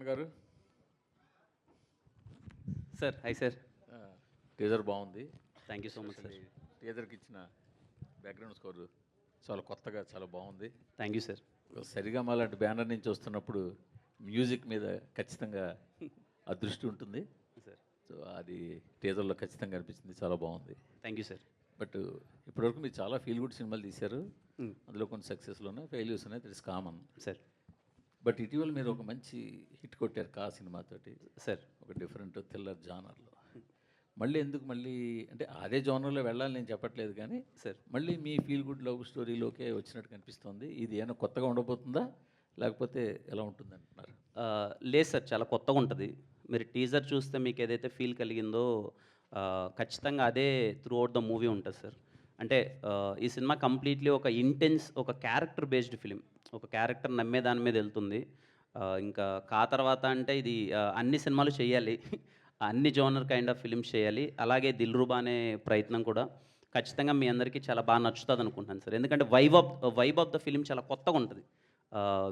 కిరణ్ గారు. Sir hi sir. Teaser బాగుంది. Thank you so much sir. టీజర్కి ఇచ్చిన బ్యాక్గ్రౌండ్ స్కోర్ చాలా కొత్తగా చాలా బాగుంది. Thank you sir. సరిగమ లాంటి బ్యానర్ నుంచి వస్తున్నప్పుడు మ్యూజిక్ మీద ఖచ్చితంగా అదృష్టి ఉంటుంది సార్. సో అది టీజర్లో ఖచ్చితంగా అనిపించింది, చాలా బాగుంది. Thank you sir. బట్ ఇప్పటివరకు మీరు చాలా ఫీల్ గుడ్ సినిమాలు తీశారు. అందులో కొన్ని సక్సెస్లు ఉన్నాయి, ఫెయిల్యూర్స్ ఉన్నాయి, that is common sir. But ఇటీవల మీరు ఒక మంచి హిట్ కొట్టారు కా సినిమాతోటి సార్. ఒక డిఫరెంట్ థ్రిల్లర్ జానర్లో. మళ్ళీ ఎందుకు మళ్ళీ అంటే అదే జానర్లో వెళ్ళాలని నేను చెప్పట్లేదు, కానీ సార్ మళ్ళీ మీ ఫీల్ గుడ్ లవ్ స్టోరీలోకే వచ్చినట్టు కనిపిస్తుంది. ఇది ఏమైనా కొత్తగా ఉండబోతుందా లేకపోతే ఎలా ఉంటుంది అంటున్నారు? లేదు సార్, చాలా కొత్తగా ఉంటుంది. మీరు టీజర్ చూస్తే మీకు ఏదైతే ఫీల్ కలిగిందో ఖచ్చితంగా అదే త్రూ అవుట్ ద మూవీ ఉంటుంది సార్. అంటే ఈ సినిమా కంప్లీట్లీ ఒక ఇంటెన్స్, ఒక క్యారెక్టర్ బేస్డ్ ఫిలిం, ఒక క్యారెక్టర్ నమ్మే దాని మీద వెళ్తుంది. ఇంకా కా తర్వాత అంటే ఇది అన్ని సినిమాలు చేయాలి, అన్ని జోనర్ కైండ్ ఆఫ్ ఫిలిమ్స్ చేయాలి. అలాగే దిల్రుబా అనే ప్రయత్నం కూడా ఖచ్చితంగా మీ అందరికీ చాలా బాగా నచ్చుతుంది అనుకుంటాను సార్. ఎందుకంటే వైబ్ ఆఫ్ ద ఫిలిం చాలా కొత్తగా ఉంటుంది.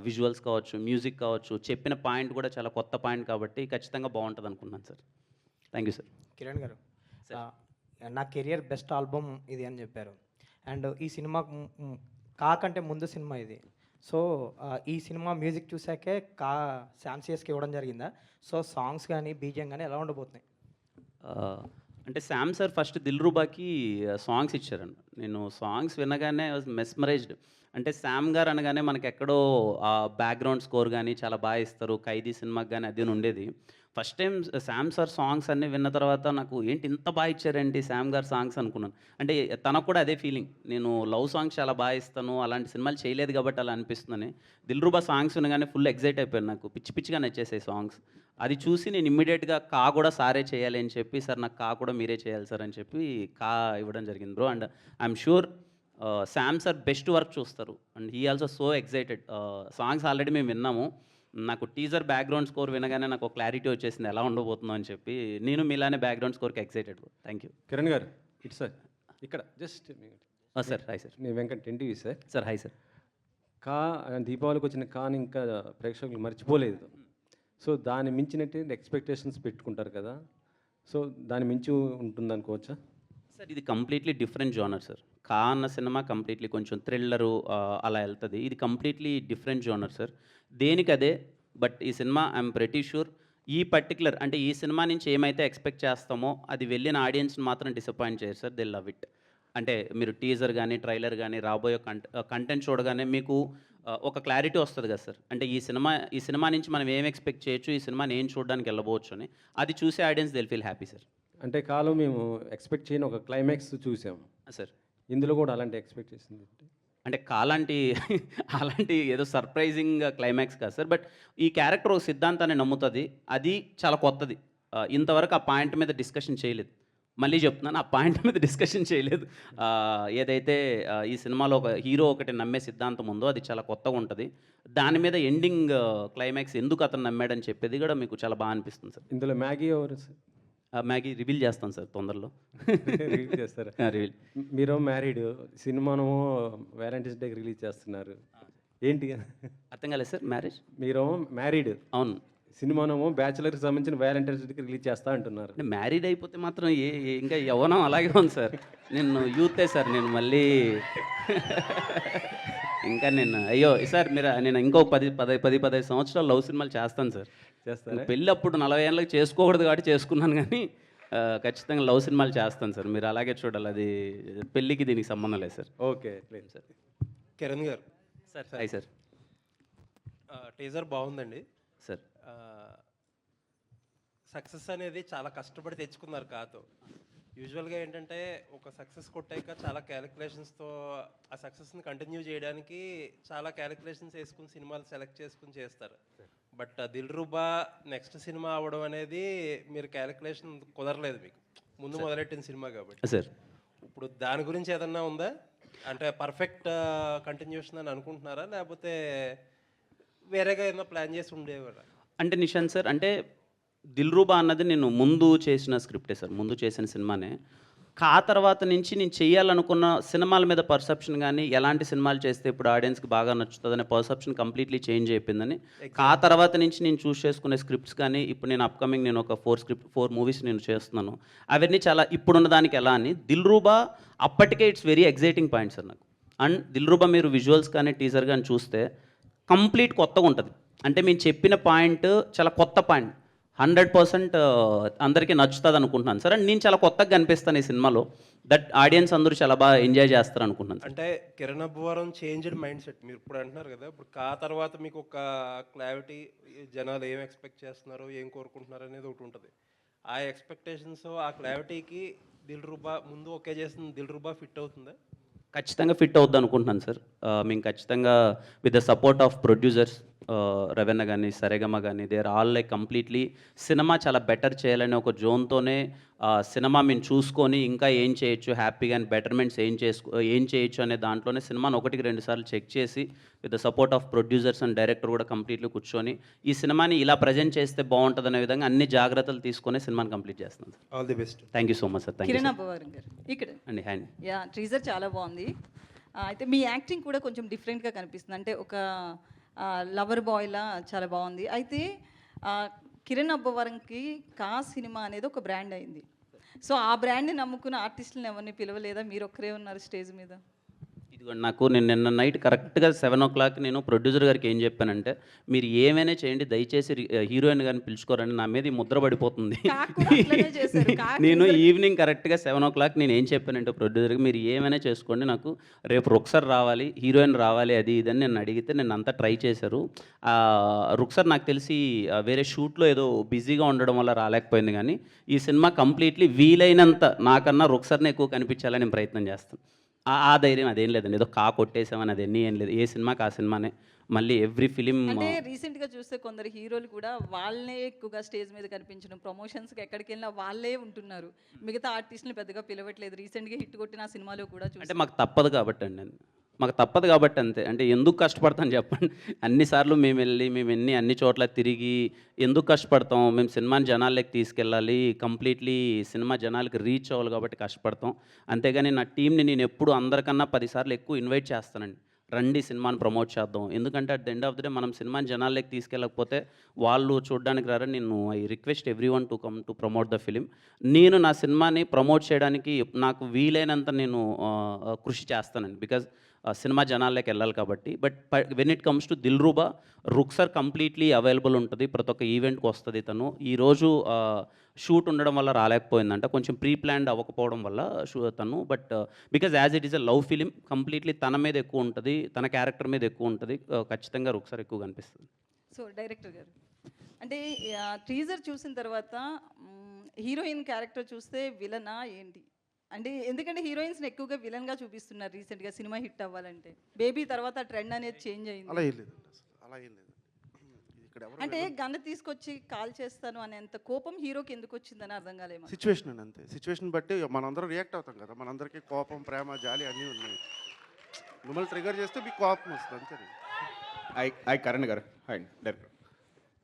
విజువల్స్ కావచ్చు, మ్యూజిక్ కావచ్చు, చెప్పిన పాయింట్ కూడా చాలా కొత్త పాయింట్ కాబట్టి ఖచ్చితంగా బాగుంటుంది అనుకుంటున్నాను sir. Thank you sir. Kiran గారు, నా కెరియర్ బెస్ట్ ఆల్బమ్ ఇది అని చెప్పారు. అండ్ ఈ సినిమా కాకంటే ముందు సినిమా ఇది. సో ఈ సినిమా మ్యూజిక్ చూసాకే శామ్సియస్కి ఇవ్వడం జరిగిందా? సో సాంగ్స్ కానీ బీజిఎం కానీ ఎలా ఉండబోతున్నాయి? అంటే శామ్ సార్ ఫస్ట్ దిల్రుబాకి సాంగ్స్ ఇచ్చారండి. నేను సాంగ్స్ వినగానే మెస్మరైజ్డ్. అంటే శామ్ గారు అనగానే మనకి ఎక్కడో బ్యాక్గ్రౌండ్ స్కోర్ కానీ చాలా బాగా ఇస్తారు, ఖైదీ సినిమాకి కానీ అది ఉండేది. First time Sam sir songs అన్నీ విన్న తర్వాత నాకు ఏంటి ఇంత బాగా ఇచ్చారేంటి శామ్ గారు సాంగ్స్ అనుకున్నాను. అంటే తనకు కూడా అదే ఫీలింగ్, నేను లవ్ సాంగ్స్ చాలా బాగా ఇస్తాను, అలాంటి సినిమాలు చేయలేదు కాబట్టి అలా అనిపిస్తుందని. దిల్రుబా సాంగ్స్ వినగానే ఫుల్ ఎగ్జైట్ అయిపోయాను, నాకు పిచ్చి పిచ్చిగా నచ్చేసాయి సాంగ్స్. అది చూసి నేను ఇమ్మీడియట్గా కా కూడా సారే చేయాలి అని చెప్పి, సార్ నాకు కా కూడా మీరే చేయాలి సార్ అని చెప్పి కా ఇవ్వడం జరిగింది bro. And I'm sure Sam sir best work చూస్తారు. And he also so excited. Songs already మేము విన్నాము. నాకు టీజర్ బ్యాక్గ్రౌండ్ స్కోర్ వినగానే నాకు ఒక క్లారిటీ వచ్చేసింది ఎలా ఉండబోతుందో అని చెప్పి. నేను మీలానే బ్యాక్గ్రౌండ్ స్కోర్కి ఎక్సైటెడ్. Thank you. కిరణ్ గారు, ఇట్స్ సార్ ఇక్కడ జస్ట్ సార్ హాయ్ సార్. నేను Venkat NTV sir. Sir hi sir. కా దీపావళికి వచ్చిన కాని ఇంకా ప్రేక్షకులు మర్చిపోలేదు. సో దాన్ని మించినట్టు ఎక్స్పెక్టేషన్స్ పెట్టుకుంటారు కదా, సో దాన్ని మించి ఉంటుంది అనుకోవచ్చా సార్? ఇది కంప్లీట్లీ డిఫరెంట్ జోనర్ సార్. కా అన్న సినిమా కంప్లీట్లీ కొంచెం థ్రిల్లరు అలా వెళ్తుంది. ఇది కంప్లీట్లీ డిఫరెంట్ జోనర్ సార్, దేనికి అదే. బట్ ఈ సినిమా ఐఎమ్ ప్రెటీ షూర్ ఈ పర్టికులర్ అంటే ఈ సినిమా నుంచి ఏమైతే ఎక్స్పెక్ట్ చేస్తామో అది వెళ్ళిన ఆడియన్స్ని మాత్రం డిసప్పాయింట్ చేయరు సార్. They love it. అంటే మీరు టీజర్ కానీ ట్రైలర్ కానీ రాబోయే కంటెంట్ చూడగానే మీకు ఒక క్లారిటీ వస్తుంది కదా సార్. అంటే ఈ సినిమా నుంచి మనం ఏం ఎక్స్పెక్ట్ చేయొచ్చు, ఈ సినిమాని ఏం చూడడానికి వెళ్ళబోవచ్చు అని, అది చూసే audience Dil feel happy sir. అంటే కాలం మేము ఎక్స్పెక్ట్ చేయని ఒక క్లైమాక్స్ చూసాము సార్. ఇందులో కూడా అలాంటి ఎక్స్పెక్ట్ చేసింది అంటే అలాంటి ఏదో సర్ప్రైజింగ్ క్లైమాక్స్ కాదు సార్. బట్ ఈ క్యారెక్టర్ ఒక సిద్ధాంతాన్ని నమ్ముతుంది, అది చాలా కొత్తది. ఇంతవరకు ఆ పాయింట్ మీద డిస్కషన్ చేయలేదు. మళ్ళీ చెప్తున్నాను, ఆ పాయింట్ మీద డిస్కషన్ చేయలేదు. ఏదైతే ఈ సినిమాలో ఒక హీరో ఒకటి నమ్మే సిద్ధాంతం ఉందో అది చాలా కొత్తగా ఉంటుంది. దాని మీద ఎండింగ్ క్లైమాక్స్ ఎందుకు అతను నమ్మాడని చెప్పేది కూడా మీకు చాలా బాగా అనిపిస్తుంది సార్. ఇందులో మ్యాగీ ఎవరు సార్? మ్యాగీ రివీల్ చేస్తాను సార్ తొందరలో. రిలీజ్ చేస్తారు. రివీల్. మీరు మ్యారీడ్, సినిమాను వ్యాలంటైన్స్ డేకి రిలీజ్ చేస్తున్నారు, ఏంటి అర్థం కాలేదు సార్? మ్యారేజ్ మీరు మ్యారీడ్, అవును, సినిమానేమో బ్యాచులర్కి సంబంధించిన వ్యాలంటైన్స్ డేకి రిలీజ్ చేస్తా అంటున్నారు. అంటే మ్యారీడ్ అయిపోతే మాత్రం ఇంకా యవ్వనం అలాగే ఉంది సార్. నేను యూతే సార్, నేను మళ్ళీ ఇంకా నేను అయ్యో సార్ నేను ఇంకో 10-15 సంవత్సరాలు లవ్ సినిమాలు చేస్తాను సార్. చేస్తాను. పెళ్ళి అప్పుడు 40 ఏళ్ళకి చేసుకోకూడదు కాబట్టి చేసుకున్నాను, కానీ ఖచ్చితంగా లవ్ సినిమాలు చేస్తాను సార్. మీరు అలాగే చూడాలి, అది పెళ్ళికి దీనికి సంబంధం లేదు సార్. ఓకే లేదు సార్. కిరణ్ గారు సార్ హాయ్ సార్. టీజర్ బాగుందండి సార్. సక్సెస్ అనేది చాలా కష్టపడి తెచ్చుకున్నారు కాతో. యూజువల్గా ఏంటంటే ఒక సక్సెస్ కొట్టాక చాలా క్యాలిక్యులేషన్స్తో ఆ సక్సెస్ని కంటిన్యూ చేయడానికి చాలా క్యాలిక్యులేషన్స్ వేసుకుని సినిమాలు సెలెక్ట్ చేసుకుని చేస్తారు. బట్ దిల్రుబా నెక్స్ట్ సినిమా అవ్వడం అనేది మీరు క్యాలిక్యులేషన్ కుదరలేదు మీకు ముందు మొదలెట్టిన సినిమా కాబట్టి సార్. ఇప్పుడు దాని గురించి ఏదన్నా ఉందా? అంటే పర్ఫెక్ట్ కంటిన్యూషన్ అని అనుకుంటున్నారా, లేకపోతే వేరేగా ఏదైనా ప్లాన్ చేసి ఉండేవారా? అంటే నిశాంత్ సార్, అంటే దిల్రుబా అన్నది నేను ముందు చేసిన స్క్రిప్టే సార్, ముందు చేసిన సినిమానే. కా తర్వాత నుంచి నేను చేయాలనుకున్న సినిమాల మీద పర్సెప్షన్ కానీ ఎలాంటి సినిమాలు చేస్తే ఇప్పుడు ఆడియన్స్కి బాగా నచ్చుతుందనే పర్సెప్షన్ కంప్లీట్లీ చేంజ్ అయిపోయిందని కా తర్వాత నుంచి నేను చూస్ చేసుకునే స్క్రిప్ట్స్ కానీ ఇప్పుడు నేను అప్కమింగ్ నేను ఒక 4 మూవీస్ నేను చేస్తున్నాను. అవన్నీ చాలా ఇప్పుడున్న దానికి ఎలా అని దిల్రూబా అప్పటికే it's very exciting points sir నాకు. అండ్ దిల్రూబా మీరు విజువల్స్ కానీ టీజర్ కానీ చూస్తే కంప్లీట్ కొత్తగా ఉంటుంది. అంటే మేము చెప్పిన పాయింట్ చాలా కొత్త పాయింట్, 100% అందరికీ నచ్చుతుంది అనుకుంటున్నాను సార్. అండ్ నేను చాలా కొత్తగా కనిపిస్తాను ఈ సినిమాలో, దట్ ఆడియన్స్ అందరూ చాలా బాగా ఎంజాయ్ చేస్తారు అనుకుంటున్నాను సార్. అంటే Kiran Abbavaram changed mind set మీరు ఇప్పుడు అంటున్నారు కదా, ఇప్పుడు కా తర్వాత మీకు ఒక క్లారిటీ, జనాలు ఏం ఎక్స్పెక్ట్ చేస్తున్నారు, ఏం కోరుకుంటున్నారు అనేది ఒకటి ఉంటుంది. ఆ ఎక్స్పెక్టేషన్స్, ఆ క్లారిటీకి దిల్రూబా ముందు ఓకే చేసిన దిల్రూబా ఫిట్ అవుతుందా? ఖచ్చితంగా ఫిట్ అవుద్ది అనుకుంటున్నాను సార్. మేము ఖచ్చితంగా with the support of producers రవెన్న కానీ సరేగమ కానీ they are all like completely cinema చాలా బెటర్ చేయాలని ఒక జోన్తోనే సినిమా మేము చూసుకొని ఇంకా ఏం చేయొచ్చు హ్యాపీగా అండ్ బెటర్మెంట్స్ ఏం చేయొచ్చు అనే దాంట్లోనే సినిమాను 1-2 సార్లు చెక్ చేసి with the support of producers and director కూడా కంప్లీట్లీ కూర్చొని ఈ సినిమాని ఇలా ప్రజెంట్ చేస్తే బాగుంటుంది అనే విధంగా అన్ని జాగ్రత్తలు తీసుకొని సినిమాని కంప్లీట్ చేస్తున్నాను sir. All the best. Thank you so much sir. Thank you Kiran Abbavaram గారు ఇక్కడ అండి. హ్యాండ్ యా టీజర్ చాలా బాగుంది. అయితే మీ యాక్టింగ్ కూడా కొంచెం డిఫరెంట్గా కనిపిస్తుంది. అంటే ఒక లవర్ బాయ్లా చాలా బాగుంది. అయితే కిరణ్ అబ్బవరంకి కా సినిమా అనేది ఒక బ్రాండ్ అయింది. సో ఆ బ్రాండ్ని నమ్ముకున్న ఆర్టిస్టులను ఎవరిని పిలవలేదా? మీరు ఒక్కరే ఉన్నారు స్టేజ్ మీద. ఇదిగోండి నాకు నేను నిన్న నైట్ కరెక్ట్గా 7 o'clock నేను ప్రొడ్యూసర్ గారికి ఏం చెప్పానంటే మీరు ఏమైనా చేయండి దయచేసి హీరోయిన్ గారిని పిలుచుకోరండి, నా మీద ఈ ముద్ర పడిపోతుంది. కాక్ కూడా అట్లనే చేశారు. కాక్ నేను ఈవినింగ్ కరెక్ట్గా 7 o'clock నేను ఏం చెప్పానంటే ప్రొడ్యూసర్కి మీరు ఏమైనా చేసుకోండి, నాకు రేపు రుక్సర్ రావాలి, హీరోయిన్ రావాలి, అది ఇదని నేను అడిగితే నేను అంతా ట్రై చేశారు. రుక్సర్ నాకు తెలిసి వేరే షూట్లో ఏదో బిజీగా ఉండడం వల్ల రాలేకపోయింది. కానీ ఈ సినిమా కంప్లీట్లీ వీలైనంత నాకన్నా రుక్సర్ని ఎక్కువ కనిపించాలని నేను ప్రయత్నం చేస్తాను. ఆ ధైర్యం అదేం లేదండి, ఏదో కా కొట్టేసామని అదన్నీ ఏం లేదు. ఏ సినిమాకి ఆ సినిమానే, మళ్ళీ ఎవ్రీ ఫిలిం. అంటే రీసెంట్గా చూస్తే కొందరు హీరోలు కూడా వాళ్ళనే ఎక్కువగా స్టేజ్ మీద కనిపించడం, ప్రమోషన్స్కి ఎక్కడికి వెళ్ళినా వాళ్ళే ఉంటున్నారు, మిగతా ఆర్టిస్టులు పెద్దగా పిలవట్లేదు. రీసెంట్గా హిట్ కొట్టిన ఆ సినిమాలో కూడా అంటే మాకు తప్పదు కాబట్టి అండి, మాకు తప్పదు కాబట్టి అంతే. అంటే ఎందుకు కష్టపడతాం చెప్పండి, అన్నిసార్లు మేము అన్ని చోట్ల తిరిగి ఎందుకు కష్టపడతాం? మేము సినిమాని జనాల్లోకి తీసుకెళ్ళాలి, కంప్లీట్లీ సినిమా జనాలకి రీచ్ అవ్వాలి కాబట్టి కష్టపడతాం. అంతేగాని నా టీంని నేను ఎప్పుడు అందరికన్నా 10 సార్లు ఎక్కువ ఇన్వైట్ చేస్తానండి, రండి సినిమాని ప్రమోట్ చేద్దాం. ఎందుకంటే at the end of the day మనం సినిమాని జనాల్లోకి తీసుకెళ్ళకపోతే వాళ్ళు చూడడానికి రారని నేను I request every one to come to promote the film. నేను నా సినిమాని ప్రమోట్ చేయడానికి నాకు వీలైనంత నేను కృషి చేస్తానండి, బికాజ్ సినిమా జనాల్లోకి వెళ్ళాలి కాబట్టి. But when it comes to Dilruba, Ruksar completely available ఉంటుంది, ప్రతి ఒక్క ఈవెంట్కి వస్తుంది తను. ఈరోజు షూట్ ఉండడం వల్ల రాలేకపోయిందంట, కొంచెం ప్రీ ప్లాన్డ్ అవ్వకపోవడం వల్ల తను. But because as it is a love film, completely తన మీద ఎక్కువ ఉంటుంది, తన క్యారెక్టర్ మీద ఎక్కువ ఉంటుంది. ఖచ్చితంగా రుక్సర్ ఎక్కువ కనిపిస్తుంది. సో డైరెక్టర్ గారు అంటే టీజర్ చూసిన తర్వాత హీరోయిన్ క్యారెక్టర్ చూస్తే విలనా ఏంటి? అంటే ఎందుకంటే హీరోయిన్స్ని ఎక్కువగా విలన్గా చూపిస్తున్నారు రీసెంట్గా సినిమా హిట్ అవ్వాలంటే. బేబీ తర్వాత ట్రెండ్ అనేది చేంజ్ అయింది. అలా ఏం లేదు, అలా ఏం లేదు. ఇక్కడ ఎవరు అంటే గన్ను తీసుకొచ్చి కాల్ చేస్తాను అనేంత కోపం హీరోకి ఎందుకు వచ్చిందని అర్థం కాలేమో. సిచ్యువేషన్ అని అంతే, సిచ్యువేషన్ బట్టి మనందరం రియాక్ట్ అవుతాం కదా, మనందరికీ కోపం, ప్రేమ, జాలి అన్నీ ఉన్నాయి. మిమ్మల్ని ట్రిగర్ చేస్తే మీకు కోపం వస్తుంది అంతే. హాయ్ కరణ్ గారు. Hi director.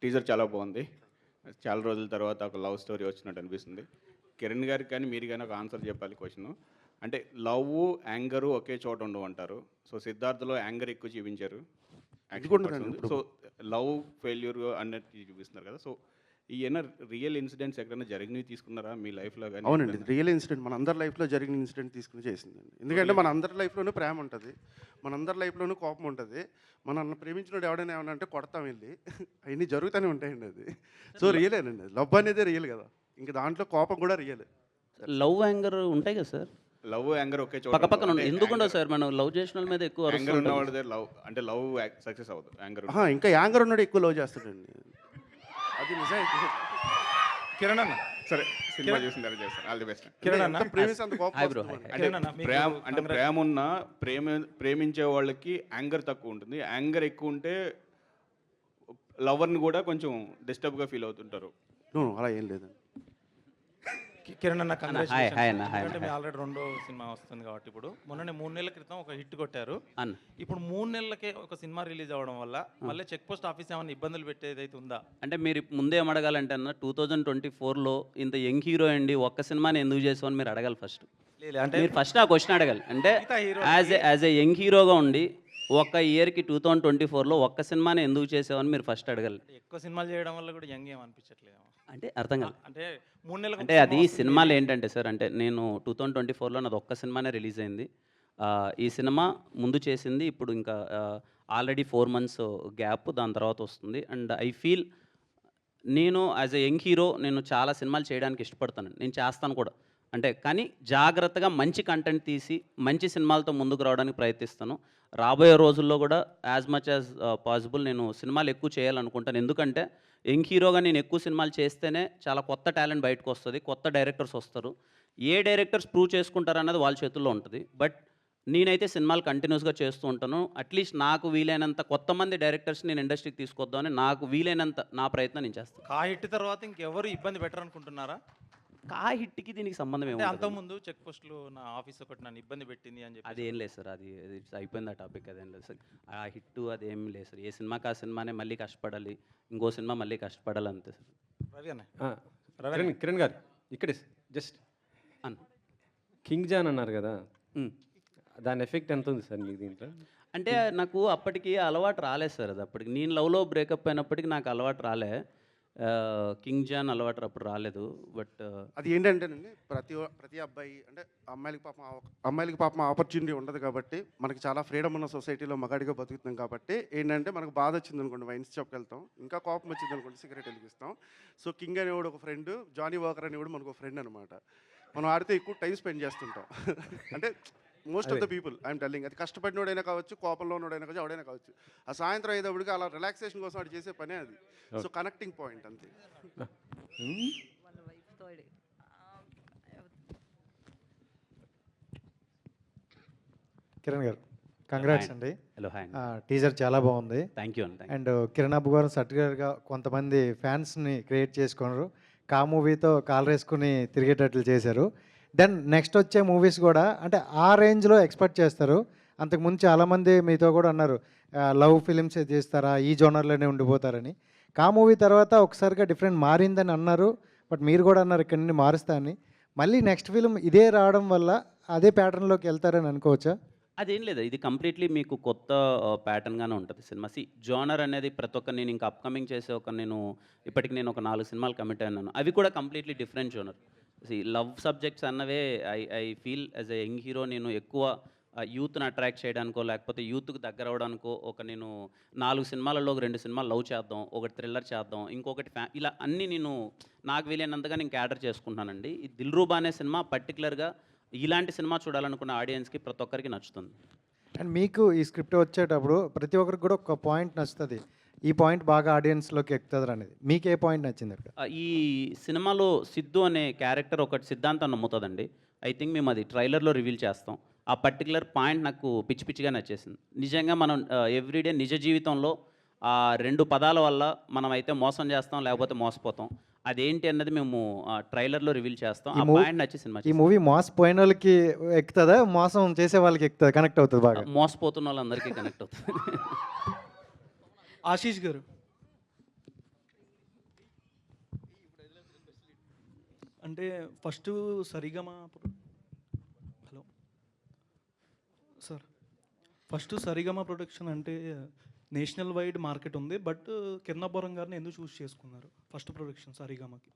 టీజర్ చాలా బాగుంది, చాలా రోజుల తర్వాత ఒక లవ్ స్టోరీ వచ్చినట్టు అనిపిస్తుంది. కిరణ్ గారికి కానీ మీరు కానీ ఒక ఆన్సర్ చెప్పాలి క్వశ్చన్. అంటే లవ్ యాంగరు ఒకే చోట ఉండవు అంటారు. సో సిద్ధార్థలో యాంగర్ ఎక్కువ చూపించారు, సో లవ్ ఫెయిల్యూర్ అన్నట్టు చూపిస్తున్నారు కదా. సో ఈయన రియల్ ఇన్సిడెంట్స్ ఎక్కడైనా జరిగినవి తీసుకున్నారా మీ లైఫ్లో కానీ? అవునండి, రియల్ ఇన్సిడెంట్ మన అందరి లైఫ్లో జరిగిన ఇన్సిడెంట్ తీసుకుని చేసిందండి. ఎందుకంటే మన అందరి లైఫ్లోనూ ప్రేమ ఉంటుంది, మన అందరి లైఫ్లోనూ కోపం ఉంటుంది. మనల్ని ప్రేమించినోడు ఎవడైనా ఏమన్నా అంటే కొడతాం వెళ్ళి, అవన్నీ జరుగుతూనే ఉంటాయండి. అది సో రియలేనండి, లవ్ అనేది రియల్ కదా, ఇంకా దాంట్లో కోపం కూడా రియల్. లవ్ యాంగర్ ఉంటాయి కదా సార్, లవ్ యాంగర్ ఒకే చోట పక్క పక్కన ఎందుకు ఉండవు సార్? మనం లవ్ చేసిన వాళ్ళ మీద ఎక్కువ యాంగర్ ఉన్నవాడి దగ్గర లవ్ అంటే లవ్ సక్సెస్ అవ్వదు, యాంగర్. ఇంకా యాంగర్ ఉన్నాడు ఎక్కువ లవ్ చేస్తాడండి, అది నిజం. కిరణ్ అన్న సరే సినిమా చూసిన తర్వాత చేస్తాను. All the best. కిరణ్ అన్న ప్రేమిస్తే అంత కోపం హాయ్ బ్రో. వస్తుంది. కిరణ్ అన్న మీకు అంటే ప్రేమ ఉన్న ప్రేమించే వాళ్ళకి యాంగర్ తక్కువ ఉంటుంది, యాంగర్ ఎక్కువ ఉంటే లవర్ని కూడా కొంచెం డిస్టర్బ్గా ఫీల్ అవుతుంటారు. అలా ఏం లేదండి. కిరణ్ అన్న హాయ్ హాయ్ అన్న హాయ్ ఎందుకంటే మీ ఆల్రెడీ రెండో సినిమా వస్తుంది కాబట్టి ఇప్పుడు మొన్ననే 3 నెలల క్రితం ఒక హిట్ కొట్టారు. అన్న. ఇప్పుడు 3 నెలలకే ఒక సినిమా రిలీజ్ అవ్వడం వల్ల మళ్ళీ చెక్ పోస్ట్ ఆఫీస్ ఏమైనా ఇబ్బందులు పెట్టేదైతే ఉందా? అంటే మీరు ముందే ఏమడగాలంటే అన్న 2024లో ఇంత యంగ్ హీరో అండి ఒక్క సినిమాని ఎందుకు చేసావు అని మీరు అడగాలి ఫస్ట్. లేదు అంటే మీరు ఫస్ట్ ఆ క్వశ్చన్ అడగాలి. అంటే మిగతా హీరో యాజ్ ఏ యంగ్ హీరోగా ఉండి ఒక్క ఇయర్కి 2024లో ఒక్క సినిమాని ఎందుకు చేసావని మీరు ఫస్ట్ అడగాలి. ఎక్కువ సినిమాలు చేయడం వల్ల కూడా యంగ్ ఏం అనిపించట్లేదు. అంటే అర్థం కాదు. అంటే 3 నెలలకు అంటే అది సినిమాలు ఏంటంటే సార్, అంటే నేను 2024లో నాది ఒక్క సినిమానే రిలీజ్ అయింది. ఈ సినిమా ముందు చేసింది ఇప్పుడు ఇంకా ఆల్రెడీ 4 months గ్యాప్, దాని తర్వాత వస్తుంది. అండ్ ఐ ఫీల్ నేను యాజ్ ఎ యంగ్ హీరో నేను చాలా సినిమాలు చేయడానికి ఇష్టపడతాను, నేను చేస్తాను కూడా. అంటే కానీ జాగ్రత్తగా మంచి కంటెంట్ తీసి మంచి సినిమాలతో ముందుకు రావడానికి ప్రయత్నిస్తాను. రాబోయే రోజుల్లో కూడా యాజ్ మచ్ యాజ్ పాసిబుల్ నేను సినిమాలు ఎక్కువ చేయాలనుకుంటాను. ఎందుకంటే యంగ్ హీరోగా నేను ఎక్కువ సినిమాలు చేస్తేనే చాలా కొత్త టాలెంట్ బయటకు వస్తుంది, కొత్త డైరెక్టర్స్ వస్తారు. ఏ డైరెక్టర్స్ ప్రూవ్ చేసుకుంటారన్నది వాళ్ళ చేతుల్లో ఉంటుంది. బట్ నేనైతే సినిమాలు కంటిన్యూస్గా చేస్తూ ఉంటాను. అట్లీస్ట్ నాకు వీలైనంత కొత్త మంది డైరెక్టర్స్ నేను ఇండస్ట్రీకి తీసుకొద్దామని నాకు వీలైనంత నా ప్రయత్నం నేను చేస్తాను. ఆ హిట్ తర్వాత ఇంకెవరు ఇబ్బంది పెట్టరు అనుకుంటున్నారా? ఆ హిట్కి దీనికి సంబంధం అంటే ఏమి అంతకుముందు చెక్ పోస్టులు నా ఆఫీస్ ఒకటి నన్ను ఇబ్బంది పెట్టింది అని చెప్పి. అదేం లేదు సార్, అది అయిపోయింది ఆ టాపిక్. అదేం లేదు సార్, ఆ హిట్ అదేం లేదు సార్. ఏ సినిమాకి ఆ సినిమానే మళ్ళీ కష్టపడాలి, ఇంకో సినిమా మళ్ళీ కష్టపడాలి అంతే సార్. రవి అన్న కిరణ్ గారు ఇక్కడే జస్ట్ అన్న. కింగ్ జాన్ అన్నారు కదా, ఉమ్. దాని ఎఫెక్ట్ ఎంత ఉంది సార్ మీకు దీంట్లో? అంటే నాకు అప్పటికి అలవాటు రాలేదు సార్. అది అప్పటికి నేను లవ్లో బ్రేకప్ అయినప్పటికీ నాకు అలవాటు రాలే. కింగ్ జాన్ అలవాటు అప్పుడు రాలేదు. బట్ అది ఏంటంటేనండి, ప్రతి అబ్బాయి అంటే అమ్మాయిలకి పాపం ఆపర్చునిటీ ఉండదు కాబట్టి, మనకి చాలా ఫ్రీడమ్ ఉన్న సొసైటీలో మగాడిగా బతుకుతున్నాం కాబట్టి ఏంటంటే మనకు బాధ వచ్చింది అనుకోండి వైన్స్ షాప్కి వెళ్తాం, ఇంకా కోపం వచ్చింది అనుకోండి సిగరెట్ వెలిగిస్తాం. సో కింగ్ అనేవాడు ఒక ఫ్రెండ్, జానీ వాకర్ అనేవాడు మనకు ఒక ఫ్రెండ్ అనమాట. మనం ఆడితే ఎక్కువ టైం స్పెండ్ చేస్తుంటాం. అంటే most of the people I'm telling, అది కష్టపడినోడైనా కావచ్చు, కోపంలో ఉన్నోడైనా కావచ్చు, ఎవడైనా కావచ్చు, ఆ సాయంత్రం అయ్యేటప్పటికి అలా రిలాక్సేషన్ కోసం వాడు చేసే పనే అది. సో కనెక్టింగ్ పాయింట్ అంతే. కిరణ్ గారు కంగ్రాట్స్ అండి. Hello hi. టీజర్ చాలా బాగుంది. థ్యాంక్ యూ అండి. అండ్ కిరణ్ అబ్బు గారు సర్టిఫికేట్గా కొంతమంది ఫ్యాన్స్ని క్రియేట్ చేసుకున్నారు, కా మూవీతో కాల్ వేసుకుని తిరిగేటట్లు చేశారు. దెన్ నెక్స్ట్ వచ్చే మూవీస్ కూడా అంటే ఆ రేంజ్లో ఎక్స్పెక్ట్ చేస్తారు. అంతకుముందు చాలామంది మీతో కూడా అన్నారు లవ్ ఫిలిమ్స్ చేస్తారా, ఈ జోనర్లోనే ఉండిపోతారని. కా మూవీ తర్వాత ఒకసారిగా డిఫరెంట్ మారిందని అన్నారు, బట్ మీరు కూడా అన్నారు ఇక్కడ నుండి మారుస్తా అని. మళ్ళీ నెక్స్ట్ ఫిలిం ఇదే రావడం వల్ల అదే ప్యాటర్న్లోకి వెళ్తారని అనుకోవచ్చా? అదేం లేదు, ఇది కంప్లీట్లీ మీకు కొత్త ప్యాటర్న్గానే ఉంటుంది సినిమా. జోనర్ అనేది ప్రతి ఒక్క నేను ఇంకా అప్కమింగ్ చేసే ఇప్పటికి నేను ఒక 4 సినిమాలు కమిట్ అయినాను. అవి కూడా completely different genre. Love subjects అన్నవే I feel as a young hero నేను ఎక్కువ యూత్ని అట్రాక్ట్ చేయడానికో లేకపోతే యూత్కి దగ్గర అవడానికో నేను 4 సినిమాలలో ఒక 2 సినిమాలు లవ్ చేద్దాం, ఒకటి థ్రిల్లర్ చేద్దాం, ఇంకొకటి ఇలా అన్నీ నేను నాకు వీలైనంతగా నేను క్యాటర్ చేసుకుంటున్నానండి. ఈ దిల్రూబా అనే సినిమా పర్టికులర్గా ఇలాంటి సినిమా చూడాలనుకున్న ఆడియన్స్కి ప్రతి ఒక్కరికి నచ్చుతుంది. అండ్ మీకు ఈ స్క్రిప్ట్ వచ్చేటప్పుడు ప్రతి ఒక్కరికి కూడా ఒక పాయింట్ నచ్చుతుంది, ఈ పాయింట్ బాగా ఆడియన్స్లోకి ఎక్కుతుంది అనేది. మీకు ఏ పాయింట్ నచ్చింది అక్కడ? ఈ సినిమాలో సిద్ధు అనే క్యారెక్టర్ ఒకటి సిద్ధాంతం నమ్ముతుందండి. ఐ థింక్ మేము అది ట్రైలర్లో రివీల్ చేస్తాం. ఆ పర్టికులర్ పాయింట్ నాకు పిచ్చి పిచ్చిగా నచ్చేసింది. నిజంగా మనం ఎవ్రీడే నిజ జీవితంలో ఆ 2 పదాల వల్ల మనం అయితే మోసం చేస్తాం లేకపోతే మోసపోతాం. అదేంటి అన్నది మేము ట్రైలర్లో రివీల్ చేస్తాం. ఆ పాయింట్ నచ్చి సినిమా. ఈ మూవీ మోసపోయిన వాళ్ళకి ఎక్కుతుందా, మోసం చేసే వాళ్ళకి ఎక్కుతుంది, కనెక్ట్ అవుతుంది బాగా? మోసపోతున్న వాళ్ళందరికీ కనెక్ట్ అవుతుంది. ఆశీష్ గారు, అంటే first Saregama hello sir, first Saregama production అంటే నేషనల్ వైడ్ మార్కెట్ ఉంది, బట్ కిరణాపురం గారిని ఎందుకు చూస్ చేసుకున్నారు ఫస్ట్ ప్రొడక్షన్ సరిగమకి?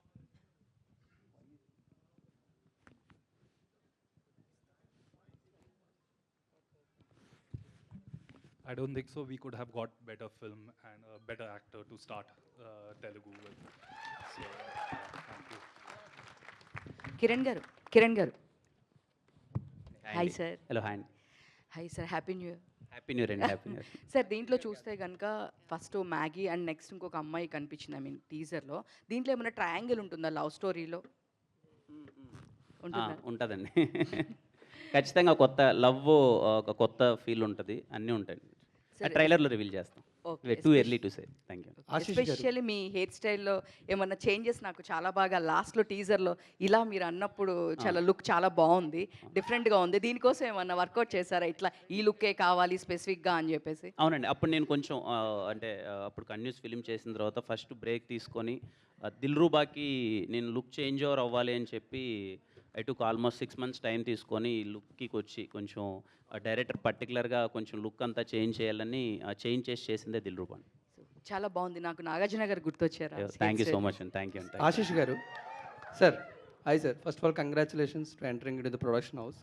I don't think so. We could have got better film and a better actor to start Telugu with. So, thank you. Kiran గారు hi sir. Hello hi. Hi sir, happy new year. Happy new year అండి. Happy new year. Sir దీంట్లో చూస్తే కనుక first Maggi and next ఇంకొక అమ్మాయి కనిపించింది, I mean టీజర్లో. దీంట్లో ఏమైనా ట్రయాంగిల్ ఉంటుందా లవ్ స్టోరీలో? ఉంటుందండి. ఖచ్చితంగా కొత్త లవ్, ఒక కొత్త ఫీల్ ఉంటుంది, అన్నీ ఉంటాయి. ట్రైలర్లో రివీల్ చేస్తాం. Okay. Too early to say. Thank you. Especially me hair స్టైల్లో ఏమన్నా చేంజెస్ నాకు చాలా బాగా లాస్ట్లో టీజర్లో ఇలా మీరు అన్నప్పుడు చాలా లుక్ చాలా బాగుంది, డిఫరెంట్గా ఉంది. దీనికోసం ఏమన్నా వర్కౌట్ చేశారా, ఇట్లా ఈ లుక్కే కావాలి స్పెసిఫిక్గా అని చెప్పేసి? అవునండి, అప్పుడు నేను కొంచెం అంటే అప్పుడు కంటిన్యూస్ ఫిలిం చేసిన తర్వాత ఫస్ట్ బ్రేక్ తీసుకొని దిల్రూబాకి నేను లుక్ చేంజ్ ఓవర్ అవ్వాలి అని చెప్పి I took almost 6 months time తీసుకొని లుక్కి వచ్చి కొంచెం డైరెక్టర్ పర్టికులర్గా కొంచెం లుక్ అంతా చేంజ్ చేయాలని చేంజ్ చేసిందే దిల్రూబా. చాలా బాగుంది. నాకు నాగార్జున గారు గుర్తొచ్చారా? థ్యాంక్ యూ సో మచ్ అండి. థ్యాంక్ యూ అండి. ఆశీష్ గారు, sir, hi sir. First of all congratulations to entering into the production house.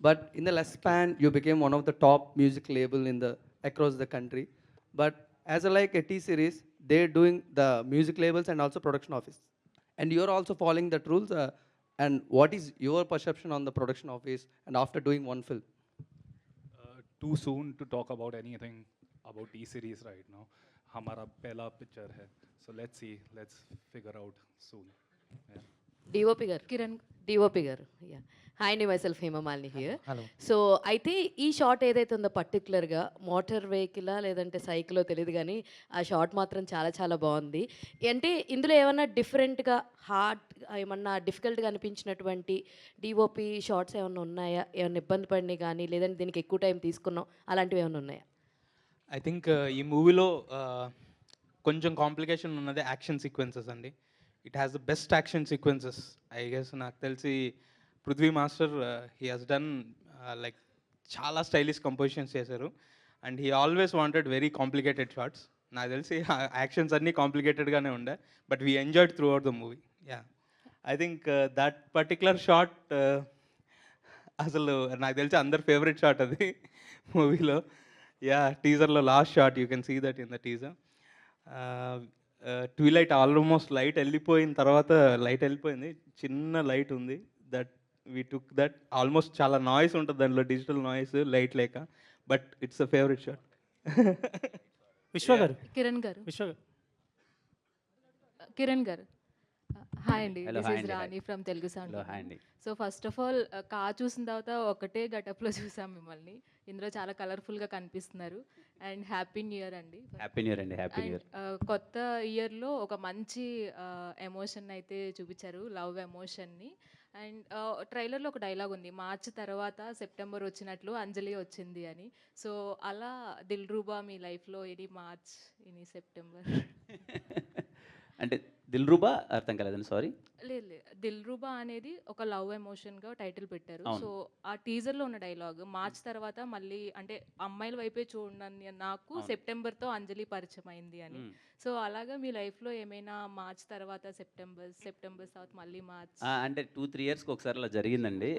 But in the less span you became one of the top music label in the across the country. But as a like a T series, they're doing the music labels and also production office, and you're also following that rules. And what is your perception on the production office and after doing one film? Too soon to talk about anything about T-series right now. हमारा पहला picture है, so let's see, let's figure out soon. Yeah. DOP గారు, Kiran DOP గారు. Yeah, hi అండి, myself Hema Malini here. So అయితే ఈ shot ఏదైతే ఉందో పర్టికులర్గా మోటార్ వెహికలా లేదంటే సైకిలో తెలియదు కానీ ఆ షాట్ మాత్రం చాలా చాలా బాగుంది. అంటే ఇందులో ఏమన్నా డిఫరెంట్గా హార్డ్ ఏమన్నా డిఫికల్ట్గా అనిపించినటువంటి డిఓపి షార్ట్స్ ఏమన్నా ఉన్నాయా? ఏమన్నా ఇబ్బంది పడినాయి కానీ లేదంటే దీనికి ఎక్కువ టైం తీసుకున్నాం అలాంటివి ఏమైనా ఉన్నాయా? ఐ థింక్ ఈ మూవీలో కొంచెం కాంప్లికేషన్ ఉన్నది యాక్షన్ సీక్వెన్సెస్ అండి. It has the best action sequences I guess. నాకు తెలిసి Prithvi master he has done like చాలా స్టైలిష్ కంపోజిషన్స్ చేశారు. And he always wanted very complicated shots. నాకు తెలిసి యాక్షన్స్ అన్నీ కాంప్లికేటెడ్గానే ఉండే, but we enjoyed throughout the movie. Yeah, I think that particular shot అసలు నాకు తెలిసి అందరి ఫేవరెట్ షాట్ అది మూవీలో. యా, టీజర్లో last shot you can see that in the teaser. Twilight almost light వెళ్ళిపోయిన తర్వాత, లైట్ వెళ్ళిపోయింది, చిన్న లైట్ ఉంది, that we took that. Almost చాలా నాయిస్ ఉంటుంది దాంట్లో, డిజిటల్ నాయిస్, లైట్ లేక, but it's a favourite shot. Vishwa గారు, కిరణ్ గారు, కిరణ్ గారు, హాయ్ అండి, this is Rani from Telugu sound. So first of all కా చూసిన తర్వాత ఒకటే గటప్లో చూసాం మిమ్మల్ని. ఇందులో చాలా కలర్ఫుల్గా కనిపిస్తున్నారు. అండ్ హ్యాపీ న్యూ ఇయర్ అండి. హ్యాపీ న్యూ ఇయర్ అండి. Happy new year. కొత్త ఇయర్లో ఒక మంచి ఎమోషన్ అయితే చూపించారు, లవ్ ఎమోషన్ని. అండ్ ట్రైలర్లో ఒక డైలాగ్ ఉంది, మార్చ్ తర్వాత సెప్టెంబర్ వచ్చినట్లు అంజలి వచ్చింది అని. సో అలా దిల్రూబా మీ లైఫ్లో ఎనీ మార్చ్ ఎనీ సెప్టెంబర్? అంటే దిల్రూబా అర్థం కాలేదండి, సారీ. లేదు లేదు, దిల్రూబా అనేది ఒక లవ్ ఎమోషన్గా టైటిల్ పెట్టారు. సో ఆ టీజర్లో ఉన్న డైలాగ్ మార్చ్ తర్వాత మళ్ళీ అంటే అమ్మాయిల వైపే చూడండి నాకు సెప్టెంబర్తో అంజలి పరిచయం అయింది అని. సో అలాగా మీ లైఫ్లో ఏమైనా మార్చ్ తర్వాత సెప్టెంబర్ తర్వాత మళ్ళీ మార్చ్ అంటే 2-3 yearsకి ఒకసారి అలా జరిగిందండి.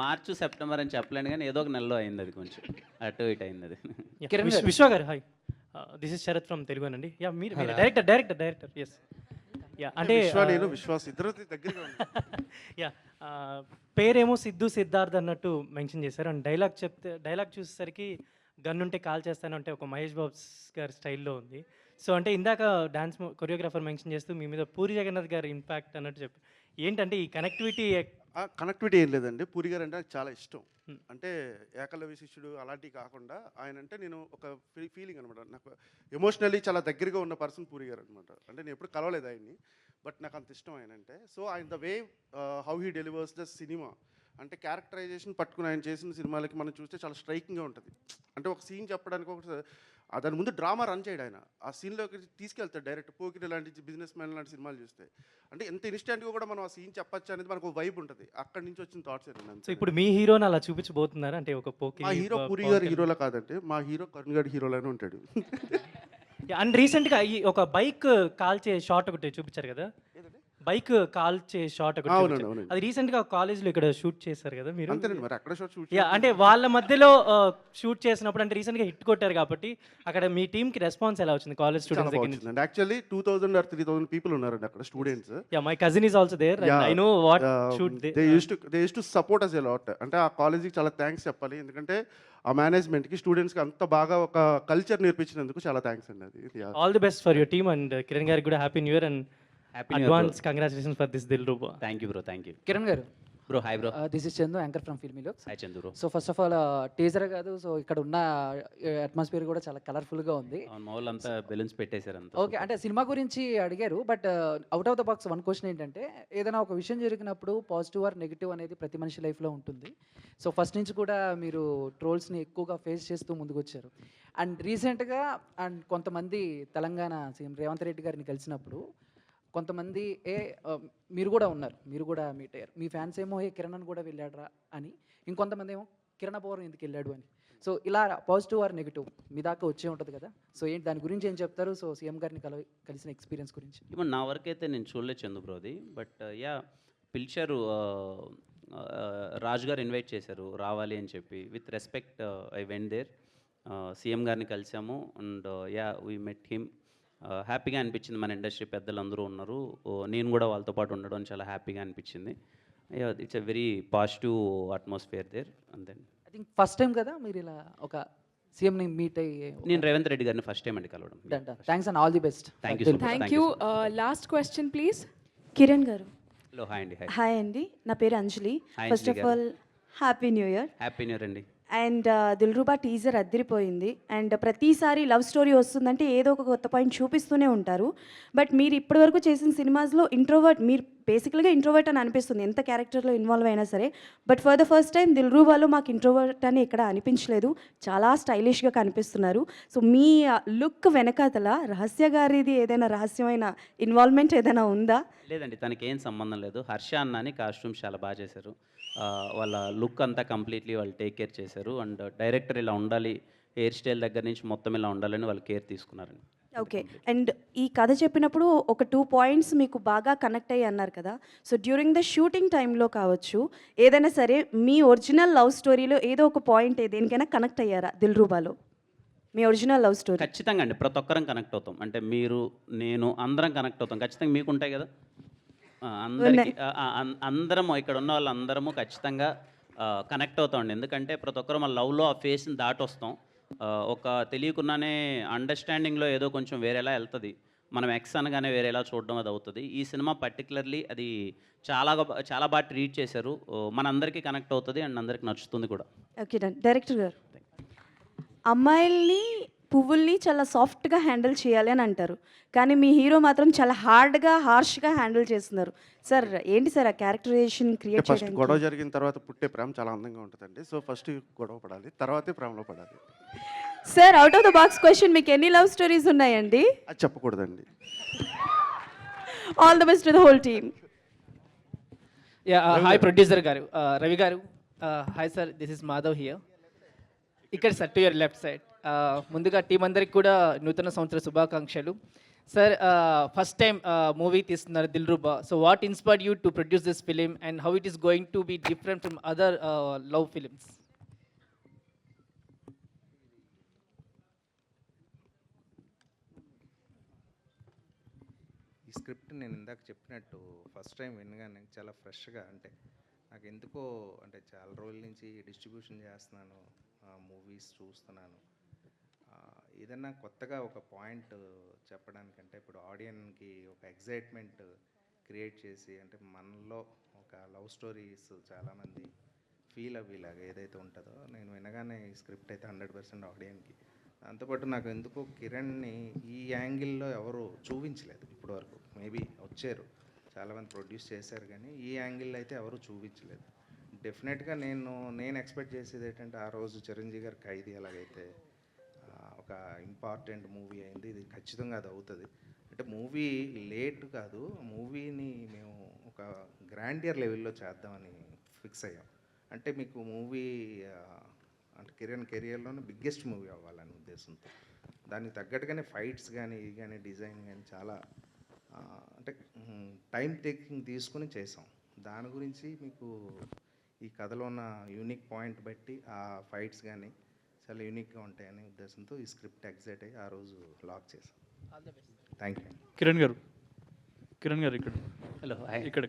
మార్చ్ సెప్టెంబర్ అని చెప్పలేను కానీ ఏదో ఒక నెలలో అయింది, అది కొంచెం అటు ఇటు అయింది అది. విశ్వ గారు, hi, this is Sharath from Telugu అండి. యా, మీరు డైరెక్టర్. ఎస్, యా, అంటే విశ్వాస్ ఇద్దరు దగ్గరగా యా, పేరేమో సిద్ధు సిద్ధార్థ్ అన్నట్టు మెన్షన్ చేశారు. అండ్ డైలాగ్ చూసేసరికి గన్ ఉంటే కాల్ చేస్తానంటే ఒక మహేష్ బాబు గారి స్టైల్లో ఉంది. సో అంటే ఇందాక డాన్స్ కొరియోగ్రాఫర్ మెన్షన్ చేస్తూ మీ మీద పూరి జగన్నాథ్ గారి ఇంపాక్ట్ అన్నట్టు చెప్పి, ఏంటంటే ఈ కనెక్టివిటీ ఏం లేదండి. పూరి గారు అంటే నాకు చాలా ఇష్టం. అంటే ఏకలవ్య శిష్యుడు అలాంటివి కాకుండా ఆయన అంటే నేను ఒక ఫీలింగ్ అనమాట. నాకు ఎమోషనల్లీ చాలా దగ్గరగా ఉన్న పర్సన్ పూరి గారు అనమాట. అంటే నేను ఎప్పుడు కలవలేదు ఆయన్ని, బట్ నాకు అంత ఇష్టం ఆయన అంటే. సో ఆయన the way how he delivers the cinema, అంటే క్యారెక్టరైజేషన్ పట్టుకుని ఆయన చేసిన సినిమాలకి మనం చూస్తే చాలా స్ట్రైకింగ్గా ఉంటుంది. అంటే ఒక సీన్ చెప్పడానికి ఒక దాని ముందు డ్రామా రన్ చేయడు ఆయన, ఆ సీన్లోకి తీసుకెళ్తాడు డైరెక్ట్. పోకిరి లాంటి బిజినెస్ మ్యాన్ లాంటి సినిమాలు చూస్తే అంటే ఎంత ఇన్స్టెంట్గా కూడా మనం ఆ సీన్ చెప్పచ్చు అనేది మనకు వైబ్ ఉంటుంది. అక్కడి నుంచి వచ్చిన థాట్స్ ఏంటంటే, సో ఇప్పుడు మీ హీరోని అలా చూపించబోతున్నారు అంటే ఒక మా హీరో పూరి గారు హీరోలా కాదంటే మా హీరో కరుణ్ గారి హీరోలానే ఉంటాడు. అండ్ రీసెంట్గా ఈ ఒక బైక్ కాల్చే షాట్ ఒకటి చూపించారు కదా, బైక్ కాల్చే షాట్ ఒకటి చూపించారు. అది రీసెంట్గా కాలేజ్లో ఇక్కడ షూట్ చేశారు కదా మీరు? మరి అక్కడ షూట్ అంటే వాళ్ళ మధ్యలో షూట్ చేసినప్పుడు అంటే రీసెంట్గా హిట్ కొట్టారు కాబట్టి అక్కడ మీ టీంకి రెస్పాన్స్ ఎలా వచ్చింది కాలేజ్ స్టూడెంట్స్ దగ్గర నుంచి? యాక్చువల్లీ 2000 or 3000 పీపుల్ ఉన్నారండి అక్కడ students. Yeah, my cousin is also there. I know what shoot they use to support us a lot. అంటే ఆ కాలేజీకి చాలా థ్యాంక్స్ చెప్పాలి, ఎందుకంటే ఆ మేనేజ్మెంట్కి స్టూడెంట్స్కి అంత బాగా ఒక కల్చర్ నేర్పించినందుకు చాలా థ్యాంక్స్ అండి. అది all the best for your team and Kiran గారికి కూడా happy new year and advance congratulations for this Dilruba. Thank you bro, thank you. Kiran గారు, bro hi bro. This is Chandu, anchor from ఫిల్మీలో. Hi Chandu bro. So first of all teaser కాదు, so ఇక్కడ ఉన్న atmosphere కూడా చాలా కలర్ఫుల్గా ఉంది. మా వాళ్ళంతా బెలూన్స్ పెట్టేశారు అంతా. ఓకే, అంటే సినిమా గురించి అడిగారు, but out of the box one question ఏంటంటే, ఏదైనా ఒక విషయం జరిగినప్పుడు పాజిటివ్ ఆర్ నెగిటివ్ అనేది ప్రతి మనిషి లైఫ్లో ఉంటుంది. సో ఫస్ట్ నుంచి కూడా మీరు ట్రోల్స్ని ఎక్కువగా ఫేస్ చేస్తూ ముందుకు వచ్చారు. అండ్ రీసెంట్గా కొంతమంది తెలంగాణ సీఎం రేవంత్ రెడ్డి గారిని కలిసినప్పుడు కొంతమంది మీరు కూడా ఉన్నారు, మీరు కూడా మీట్ అయ్యారు. మీ ఫ్యాన్స్ ఏమో కిరణ్ కూడా వెళ్ళాడరా అని, ఇంకొంతమంది ఏమో కిరణ్ అబ్బవరం ఎందుకు వెళ్ళాడు అని. సో ఇలా పాజిటివ్ ఆర్ నెగిటివ్ మీ దాకా వచ్చే ఉంటుంది కదా, సో ఏంటి దాని గురించి ఏం చెప్తారు? సో సీఎం గారిని కలిసిన ఎక్స్పీరియన్స్ గురించి. ఇప్పుడు నా వరకు అయితే నేను చూడలేదు చందు బ్రోది, బట్ యా పిలిచారు, రాజు గారు ఇన్వైట్ చేశారు రావాలి అని చెప్పి. With respect I went there. CM గారిని కలిసాము and yeah we met him. హ్యాపీగా అనిపించింది, మన ఇండస్ట్రీ పెద్దలు అందరూ ఉన్నారు, నేను కూడా వాళ్ళతో పాటు ఉండడం చాలా హ్యాపీగా అనిపించింది. It's a very positive atmosphere there. And then I think first time కదా మీరు ఇలా ఒక సీఎంని మీట్ అయ్యి. నేను రేవంత్ రెడ్డి గారిని ఫస్ట్ టైం అండి కలవడం. Thanks and all the best. Thank you. Last question please. Kiran గారు. హలో హాయ్ అండి. హాయ్ అండి, నా పేరు Anjali. First of all happy new year. Happy new year అండి. అండ్ దిల్రుబా టీజర్ అద్దరిపోయింది. అండ్ ప్రతిసారి లవ్ స్టోరీ వస్తుందంటే ఏదో ఒక కొత్త పాయింట్ చూపిస్తూనే ఉంటారు. బట్ మీరు ఇప్పటివరకు చేసిన సినిమాస్లో ఇంట్రోవర్ట్, మీరు బేసికల్గా ఇంట్రోవర్ట్ అని అనిపిస్తుంది ఎంత క్యారెక్టర్లో ఇన్వాల్వ్ అయినా సరే. But for the first time దిల్రుబాలో మాకు ఇంట్రోవర్ట్ అని ఎక్కడ అనిపించలేదు, చాలా స్టైలిష్గా కనిపిస్తున్నారు. సో మీ లుక్ వెనకాతల రహస్య గారిది ఏదైనా రహస్యమైన ఇన్వాల్వ్మెంట్ ఏదైనా ఉందా? లేదండి, తనకి ఏం సంబంధం లేదు. హర్ష అన్న అని కాస్ట్యూమ్స్ చాలా బాగా చేశారు. వాళ్ళ లుక్ అంతా కంప్లీట్లీ వాళ్ళు టేక్ కేర్ చేశారు. అండ్ డైరెక్టర్ ఇలా ఉండాలి, హెయిర్ స్టైల్ దగ్గర నుంచి మొత్తం ఇలా ఉండాలని వాళ్ళు కేర్ తీసుకున్నారండి. ఓకే, అండ్ ఈ కథ చెప్పినప్పుడు ఒక 2 పాయింట్స్ మీకు బాగా కనెక్ట్ అయ్యి అన్నారు కదా. సో డ్యూరింగ్ ద షూటింగ్ టైంలో కావచ్చు, ఏదైనా సరే మీ ఒరిజినల్ లవ్ స్టోరీలో ఏదో ఒక పాయింట్ దేనికైనా కనెక్ట్ అయ్యారా దిల్రుబాలో? మీ ఒరిజినల్ లవ్ స్టోరీ. ఖచ్చితంగా అండి, ప్రతి ఒక్కరం కనెక్ట్ అవుతాం. అంటే మీరు, నేను, అందరం కనెక్ట్ అవుతాం. ఖచ్చితంగా మీకు ఉంటాయి కదా, అందరికీ అందరము ఇక్కడ ఉన్న వాళ్ళందరము ఖచ్చితంగా కనెక్ట్ అవుతామండి. ఎందుకంటే ప్రతి ఒక్కరు మన లవ్లో ఆ ఫేస్ని దాటి వస్తాం. ఒక తెలియకుండానే అండర్స్టాండింగ్లో ఏదో కొంచెం వేరేలా వెళ్తుంది. మనం ఎక్స్ అనగానే వేరేలా చూడడం అది అవుతుంది. ఈ సినిమా పర్టికులర్లీ అది చాలా బాగా ట్రీట్ చేశారు. మనందరికీ కనెక్ట్ అవుతుంది అండ్ అందరికి నచ్చుతుంది కూడా. Okay done. డైరెక్టర్ గారు, అమ్మాయిల్ని పువ్వుల్ని చాలా సాఫ్ట్గా హ్యాండిల్ చేయాలి అని అంటారు, కానీ మీ హీరో మాత్రం చాలా హార్డ్గా హార్ష్గా హ్యాండిల్ చేస్తున్నారు. సార్ ఏంటి సార్ ఆ క్యారెక్టరైజేషన్ క్రియేట్ ఫస్ట్ చేయడానికి? గొడవ జరిగిన తర్వాత పుట్టే ప్రేమ చాలా అందంగా ఉంటుందండి. సో ఫస్ట్ గొడవ పడాలి, తర్వాతే ప్రేమలో పడాలి. Sir out of the box question, మీకు ఎన్ని లవ్ స్టోరీస్ ఉన్నాయండి? అది చెప్పకూడదండి. All the best to the whole team. Hi producer గారు, రవి గారు. Hi sir, this is Madhav here. ఇక్కడ sir to your left side. ముందుగా టీం అందరికి కూడా నూతన సంవత్సర శుభాకాంక్షలు. సార్ ఫస్ట్ టైం మూవీ తీస్తున్నారు Dilruba. So what inspired you to produce this film and how it is going to be different from other love films? ఈ script నేను ఇందాక చెప్పినట్టు ఫస్ట్ టైం వినగానే చాలా ఫ్రెష్గా, అంటే నాకు ఎందుకో, అంటే చాలా రోజుల నుంచి డిస్ట్రిబ్యూషన్ చేస్తున్నాను, మూవీస్ చూస్తున్నాను, ఏదన్నా కొత్తగా ఒక పాయింట్ చెప్పడానికంటే ఇప్పుడు ఆడియన్కి ఒక ఎగ్జైట్మెంట్ క్రియేట్ చేసి, అంటే మనలో ఒక లవ్ స్టోరీస్ చాలామంది ఫీల్ అవ్వేలాగా ఏదైతే ఉంటుందో, నేను వినగానే ఈ స్క్రిప్ట్ అయితే 100% ఆడియన్కి. దాంతోపాటు నాకు ఎందుకో కిరణ్ని ఈ యాంగిల్లో ఎవరు చూపించలేదు ఇప్పటివరకు. మేబీ వచ్చారు, చాలామంది ప్రొడ్యూస్ చేశారు, కానీ ఈ యాంగిల్లో అయితే ఎవరు చూపించలేదు. డెఫినెట్గా నేను ఎక్స్పెక్ట్ చేసేది ఏంటంటే, ఆ రోజు చిరంజీవి గారి ఖైదీ ఎలాగైతే ఒక ఇంపార్టెంట్ మూవీ అయింది, ఇది ఖచ్చితంగా అది అవుతుంది. అంటే మూవీ లేట్ కాదు, మూవీని మేము ఒక గ్రాండియర్ లెవెల్లో చేద్దామని ఫిక్స్ అయ్యాం. అంటే మీకు మూవీ అంటే కిరణ్ కెరియర్లోనే బిగ్గెస్ట్ మూవీ అవ్వాలనే ఉద్దేశంతో దానికి తగ్గట్టుగానే ఫైట్స్ కానీ ఇది కానీ డిజైన్ కానీ చాలా అంటే టైం టేకింగ్ తీసుకుని చేసాం. దాని గురించి మీకు ఈ కథలో ఉన్న యూనిక్ పాయింట్ బట్టి ఆ ఫైట్స్ కానీ చాలా యూనిక్గా ఉంటాయనే ఉద్దేశంతో ఈ స్క్రిప్ట్ ఎగ్జైట్ అయ్యి ఆ రోజు లాక్ చేసాం. Thank you. కిరణ్ గారు ఇక్కడ. హలో, ఇక్కడ.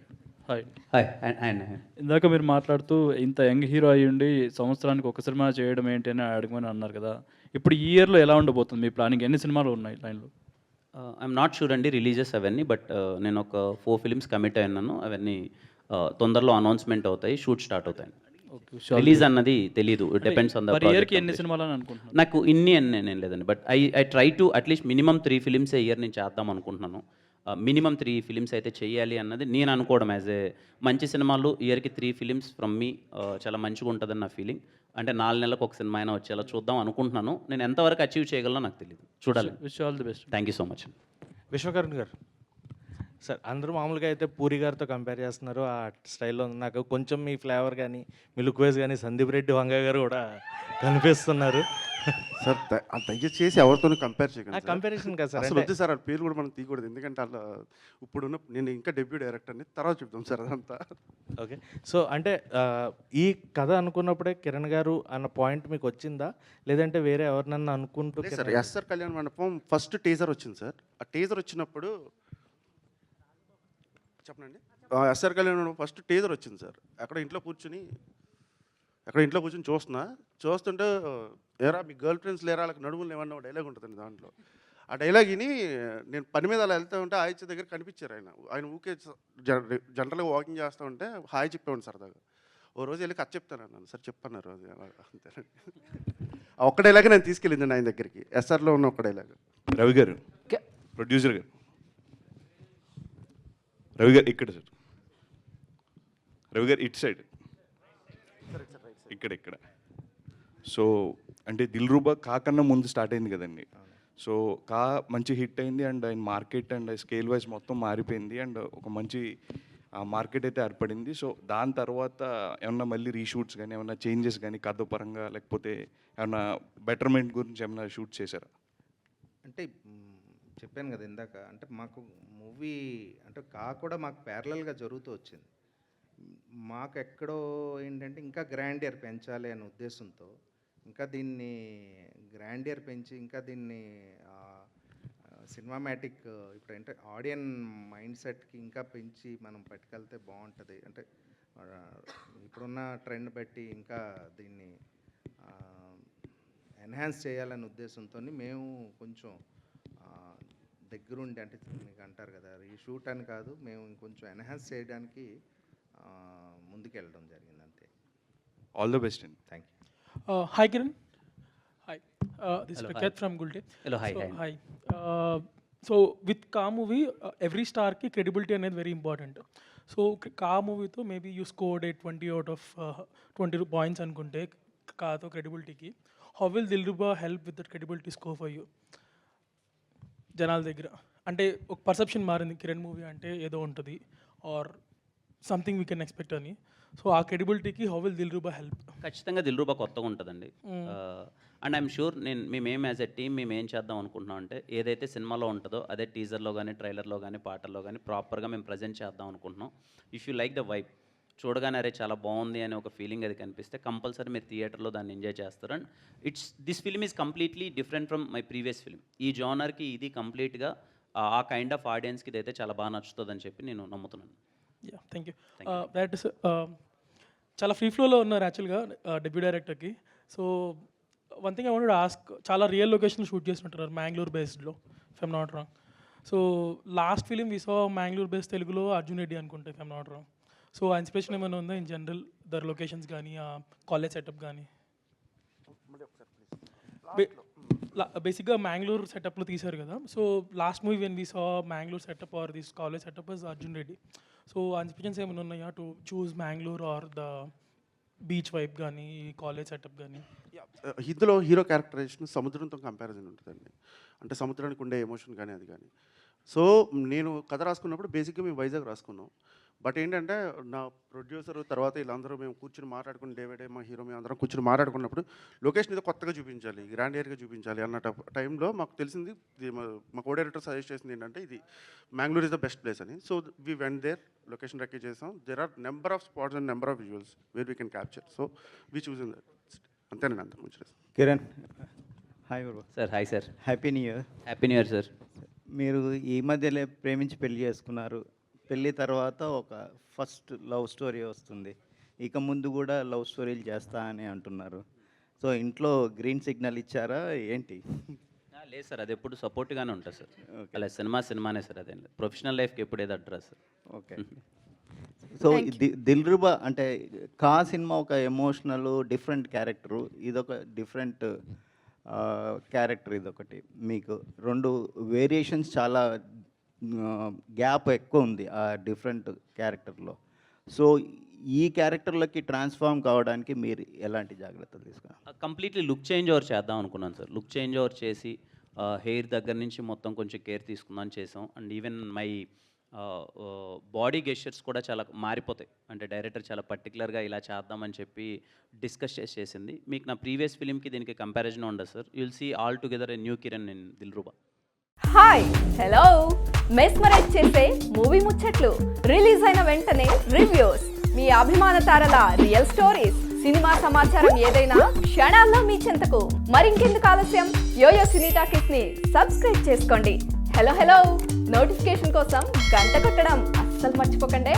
హాయ్. అండ్ ఇందాక మీరు మాట్లాడుతూ ఇంత యంగ్ హీరో అయ్యి ఉండి సంవత్సరానికి ఒక సినిమా చేయడం ఏంటి అని అడగమని అన్నారు కదా. ఇప్పుడు ఈ ఇయర్లో ఎలా ఉండబోతుంది మీ ప్లానింగ్? ఎన్ని సినిమాలు ఉన్నాయి లైన్లో? ఐఎమ్ నాట్ షూర్ అండి రిలీజెస్ అవన్నీ, బట్ నేను ఒక 4 ఫిలిమ్స్ కమిట్ అయినాను. అవన్నీ తొందరలో అనౌన్స్మెంట్ అవుతాయి, షూట్ స్టార్ట్ అవుతాయి. Okay, sure. రిలీజ్ అన్నది తెలీదు, depends on the per year కి ఎన్ని సినిమాలు అని అనుకుంటున్నారు? నాకు ఇన్ని అని నేను లేదండి, but I try to at least minimum 3 films year నేను చేద్దాం అనుకుంటున్నాను. మినిమం 3 ఫిలిమ్స్ అయితే చేయాలి అన్నది నేను అనుకోవడం. యాజ్ ఏ మంచి సినిమాలు ఇయర్కి 3 ఫిలిమ్స్ ఫ్రమ్ మీ చాలా మంచిగా ఉంటుందని నా ఫీలింగ్. అంటే 4 నెలలకు ఒక సినిమా అయినా వచ్చేలా చూద్దాం అనుకుంటున్నాను. నేను ఎంతవరకు అచీవ్ చేయగలనో నాకు తెలియదు, చూడాలి. Wish all the best. Thank you so much. Vishwakaran గారు సార్, అందరూ మామూలుగా అయితే పూరి గారితో కంపేర్ చేస్తున్నారు ఆ స్టైల్లో. నాకు కొంచెం మీ ఫ్లేవర్ కానీ మీ లుక్ వైజ్ కానీ సందీప్ రెడ్డి వంగ గారు కూడా కనిపిస్తున్నారు. సార్ దయచేసి ఎవరితోనూ కంపేర్ చేయకండి. కంపారిజన్ కదా సార్, అసలు వద్దు సార్, వాళ్ళ పేరు కూడా మనం తీయకూడదు. ఎందుకంటే అలా ఇప్పుడున్న నేను ఇంకా డెబ్యూ డైరెక్టర్ని, తర్వాత చెప్తాం సార్ అదంతా. ఓకే, సో అంటే ఈ కథ అనుకున్నప్పుడే కిరణ్ గారు అన్న పాయింట్ మీకు వచ్చిందా, లేదంటే వేరే ఎవరినన్నా అనుకుంటూ? సార్ ఎస్ఆర్ కళ్యాణ మండపం ఫస్ట్ టీజర్ వచ్చింది సార్. ఆ టీజర్ వచ్చినప్పుడు చెప్పనండి, ఎస్ఆర్ కళ్యాణ మండపం ఫస్ట్ టీజర్ వచ్చింది సార్. అక్కడ ఇంట్లో కూర్చుని చూస్తుంటే ఏరా మీ గర్ల్ ఫ్రెండ్స్ లేరా, వాళ్ళకి నడుములు ఏమన్నా డైలాగ్ ఉంటుందండి దాంట్లో. ఆ డైలాగ్ విని నేను పని మీద అలా వెళ్తూ ఉంటే ఆయిత్య దగ్గర కనిపించారు ఆయన ఊకే జనరల్గా వాకింగ్ చేస్తూ ఉంటే హాయ్ చెప్పేవాడు సరదాగా. ఓ రోజు వెళ్ళి కథ చెప్తాను అన్నాను, సార్ చెప్పన్నారు అది అంతేనండి. ఆ ఒక్క డైలాగ్ నేను తీసుకెళ్ళింది ఆయన దగ్గరికి, ఎస్ఆర్లో ఉన్న ఒక్క డైలాగ్. రవి గారు, ప్రొడ్యూసర్ గారు, రవి గారు ఇక్కడ సార్, రవి గారు ఇటు సైడ్, ఇక్కడ. సో అంటే దిల్రూబా కాకన్నా ముందు స్టార్ట్ అయింది కదండి. సో కా మంచి హిట్ అయింది అండ్ ఆయన మార్కెట్ అండ్ స్కేల్ వైజ్ మొత్తం మారిపోయింది అండ్ ఒక మంచి మార్కెట్ అయితే ఏర్పడింది. సో దాని తర్వాత ఏమన్నా మళ్ళీ రీషూట్స్ కానీ ఏమన్నా చేంజెస్ కానీ కథ పరంగా, లేకపోతే ఏమన్నా బెటర్మెంట్ గురించి ఏమన్నా షూట్ చేశారా? అంటే చెప్పాను కదా ఇందాక, అంటే మాకు మూవీ అంటే కూడా మాకు ప్యారలల్గా జరుగుతూ వచ్చింది. మాకు ఎక్కడో ఏంటంటే ఇంకా గ్రాండియర్ పెంచాలి అనే ఉద్దేశంతో, ఇంకా దీన్ని గ్రాండియర్ పెంచి ఇంకా దీన్ని సినిమామాటిక్ ఇప్పుడు అంటే ఆడియన్ మైండ్ సెట్కి ఇంకా పెంచి మనం పట్టుకెళ్తే బాగుంటుంది. అంటే ఇప్పుడున్న ట్రెండ్ బట్టి ఇంకా దీన్ని ఎన్హాన్స్ చేయాలనే ఉద్దేశంతో మేము కొంచెం దగ్గరుండి, అంటే మీకు అంటారు కదా రీషూట్ అని కాదు, మేము ఇంకొంచెం ఎన్హాన్స్ చేయడానికి ముందుకెళ్ళడం జరిగింది అంతే. ఆల్ ద బెస్ట్ అండి. Thank you. Hi Kiran. Hi. This is Hello, Prakat hi. from Gulde. Hello, hi, So, hi. So with Ka movie, every star ki credibility అనేది very important. So Ka movie తో maybe you scored a 20 out of 20 points అనుకుంటే Kaతో credibility, how will Dilruba help with that credibility score for you? జనాల దగ్గర అంటే ఒక perception మారింది, Kiran movie అంటే ఏదో ఉంటుంది or something we can expect అని. సో ఆ క్రెడిబిలిటీకి హౌ విల్ దిల్రూబా హెల్ప్? ఖచ్చితంగా దిల్రూబా కొత్తగా ఉంటుందండి. అండ్ ఐఎమ్ షూర్ మేమేం యాజ్ ఎ టీమ్ మేము ఏం చేద్దాం అనుకుంటున్నాం అంటే ఏదైతే సినిమాలో ఉంటుందో అదే టీజర్లో కానీ ట్రైలర్లో కానీ పాటల్లో కానీ ప్రాపర్గా మేము ప్రజెంట్ చేద్దాం అనుకుంటున్నాం. If you like the vibe, చూడగానే అరే చాలా బాగుంది అనే ఒక ఫీలింగ్ అది కనిపిస్తే కంపల్సరీ మీరు థియేటర్లో దాన్ని ఎంజాయ్ చేస్తారు. And this film is completely different from my previous film. ఈ జానర్కి ఇది కంప్లీట్గా ఆ కైండ్ ఆఫ్ ఆడియన్స్కి ఇదైతే చాలా బాగా నచ్చుతుందని చెప్పి నేను నమ్ముతున్నాను. Yeah, thank you. That is చాలా ఫ్రీ ఫ్లోలో ఉన్నారు యాక్చువల్గా డెబ్యూ డైరెక్టర్కి. So one thing I wanted to ask, చాలా రియల్ లొకేషన్లో షూట్ చేస్తుంటారు మ్యాంగ్లూర్ బేస్డ్లో, if I'm not wrong. So last film we saw Mangalore based తెలుగులో అర్జున్ రెడ్డి అనుకుంటా, if I'm not wrong. So ఆ ఇన్స్పిరేషన్ ఏమైనా ఉందా ఇన్ జనరల్ దర్ లొకేషన్స్ కానీ కాలేజ్ సెటప్ కానీ? బేసిక్గా మ్యాంగ్లూర్ సెటప్లో తీశారు కదా. So last movie when we saw Mangalore setup or this college setup is Arjun Reddy. So uh inspirations ఏమైనా ఉన్నాయా to choose Mangalore or the beach vibe కానీ కాలేజ్ సెటప్ కానీ? ఇందులో హీరో క్యారెక్టరైజేషన్ సముద్రంతో కంపారిజన్ ఉంటుందండి. అంటే సముద్రానికి ఉండే ఎమోషన్ కానీ అది కానీ. సో నేను కథ రాసుకున్నప్పుడు బేసిక్గా మేము వైజాగ్ రాసుకున్నాం. బట్ ఏంటంటే నా ప్రొడ్యూసర్ తర్వాత వీళ్ళందరూ మేము కూర్చుని మాట్లాడుకుని డేవిడే మా హీరో మేము అందరం కూర్చుని మాట్లాడుకున్నప్పుడు లొకేషన్ ఏదో కొత్తగా చూపించాలి, గ్రాండ్ ఏరియాగా చూపించాలి అన్న టైంలో మాకు తెలిసింది, మా కో డైరెక్టర్ సజెస్ట్ చేసింది ఏంటంటే ఇది Mangalore is the best place అని. So we went there, location recce చేసాం. There are number of spots and number of visuals where we can capture. So we choose in that. అంతేనండి, అంతకు మించి. Kiran, hi bro. Sir hi sir. Happy new year. Happy new year sir. మీరు ఈ మధ్యలో ప్రేమించి పెళ్లి చేసుకున్నారు. పెళ్ళి తర్వాత ఒక ఫస్ట్ లవ్ స్టోరీ వస్తుంది. ఇక ముందు కూడా లవ్ స్టోరీలు చేస్తా అని అంటున్నారు. సో ఇంట్లో గ్రీన్ సిగ్నల్ ఇచ్చారా ఏంటి? లేదు సార్, అది ఎప్పుడు సపోర్ట్గానే ఉంటుంది సార్. అలా సినిమానే సార్, అదే ప్రొఫెషనల్ లైఫ్కి ఎప్పుడు ఏది అడ్రస్. ఓకే. సో దిల్రుబా అంటే కా సినిమా ఒక ఎమోషనల్ డిఫరెంట్ క్యారెక్టరు, ఇదొక డిఫరెంట్ క్యారెక్టర్. ఇదొకటి మీకు 2 వేరియేషన్స్, చాలా గ్యాప్ ఎక్కువ ఉంది ఆ డిఫరెంట్ క్యారెక్టర్లో. సో ఈ క్యారెక్టర్లోకి ట్రాన్స్ఫార్మ్ కావడానికి మీరు ఎలాంటి జాగ్రత్తలు తీసుకున్నారు? కంప్లీట్లీ లుక్ చేంజ్ ఓవర్ చేద్దాం అనుకున్నాను సార్. లుక్ చేంజ్ ఓవర్ చేసి హెయిర్ దగ్గర నుంచి మొత్తం కొంచెం కేర్ తీసుకుందాం చేసాం. And even my body gestures కూడా చాలా మారిపోతాయి. అంటే డైరెక్టర్ చాలా పర్టికులర్గా ఇలా చేద్దామని చెప్పి డిస్కస్ చేసింది. మీకు నా ప్రీవియస్ ఫిలింకి దీనికి కంపారిజన్ ఉండదు sir. You will see all together a new Kiran in Dilruba. Hi hello, mesmerize చేసే మూవీ ముచ్చట్లు, రిలీజ్ అయిన వెంటనే రివ్యూస్, మీ అభిమాన తారల రియల్ స్టోరీస్, సినిమా సమాచారం ఏదైనా క్షణాల్లో మీ చెంతకు. మరింకెందుకు ఆలస్యం, యోయో సినీ టాకీస్ ని సబ్స్క్రైబ్ చేసుకోండి. హలో హలో నోటిఫికేషన్ కోసం గంట కొట్టడం అస్సలు మర్చిపోకండి.